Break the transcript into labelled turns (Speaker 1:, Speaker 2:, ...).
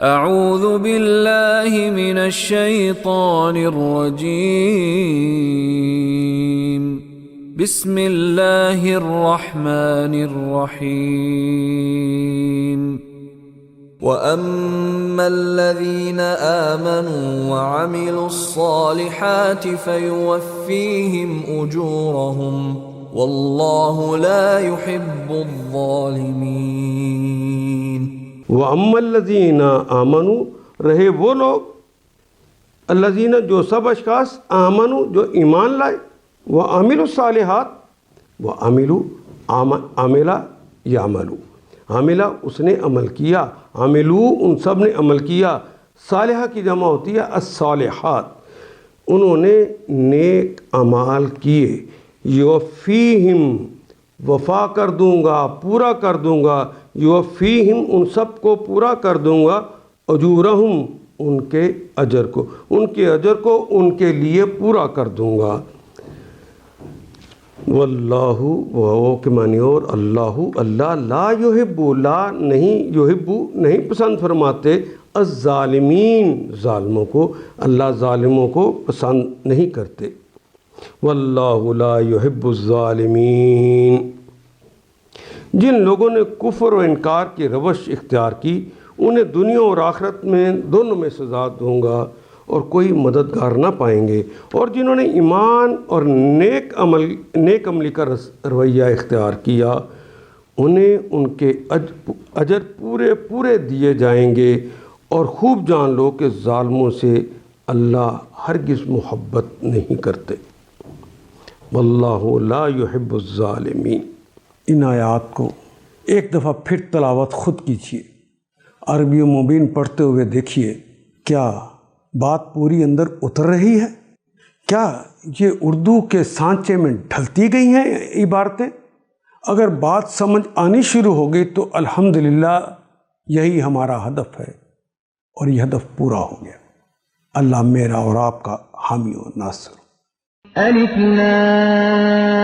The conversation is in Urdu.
Speaker 1: اعوذ باللہ من الشیطان الرجیم بسم اللہ الرحمن الرحیم وَأَمَّا الَّذِينَ آمَنُوا وَعَمِلُوا الصَّالِحَاتِ فَيُوَفِّيهِمْ أُجُورَهُمْ وَاللَّهُ لَا يُحِبُّ الظَّالِمِينَ۔
Speaker 2: وَأَمَّا الَّذِينَ آمَنُوا، رہے وہ لوگ، الذین جو سب اشخاص، آمنوا جو ایمان لائے، وَعَمِلُوا الصَّالِحَاتِ وَعَمِلُوا عَمِلَ یعملوا، عاملہ اس نے عمل کیا، عاملو ان سب نے عمل کیا، صالحہ کی جمع ہوتی ہے الصالحات، انہوں نے نیک اعمال کیے، یوفیہم وفا کر دوں گا، پورا کر دوں گا، یوفیہم ان سب کو پورا کر دوں گا، اجورہم ان کے اجر کو، ان کے اجر کو ان کے لیے پورا کر دوں گا۔ واللہ وہ کے معنی اور اللہ لا یحب لا نہیں یحب نہیں پسند فرماتے الظالمین ظالموں کو، اللہ ظالموں کو پسند نہیں کرتے۔ واللہ لا یحب الظالمین، جن لوگوں نے کفر و انکار کی روش اختیار کی انہیں دنیا اور آخرت میں دونوں میں سزا دوں گا اور کوئی مددگار نہ پائیں گے، اور جنہوں نے ایمان اور نیک عملی کا رویہ اختیار کیا انہیں ان کے اجر پورے پورے دیے جائیں گے، اور خوب جان لو کہ ظالموں سے اللہ ہرگز محبت نہیں کرتے۔ واللہ لا یحب الظالمین۔
Speaker 3: ان آیات کو ایک دفعہ پھر تلاوت خود کیجیے، عربی مبین پڑھتے ہوئے دیکھیے کیا بات پوری اندر اتر رہی ہے؟ کیا یہ اردو کے سانچے میں ڈھلتی گئی ہیں عبارتیں؟ اگر بات سمجھ آنی شروع ہو گئی تو الحمدللہ یہی ہمارا ہدف ہے، اور یہ ہدف پورا ہو گیا۔ اللہ میرا اور آپ کا حامی و ناصر۔
Speaker 4: الف لام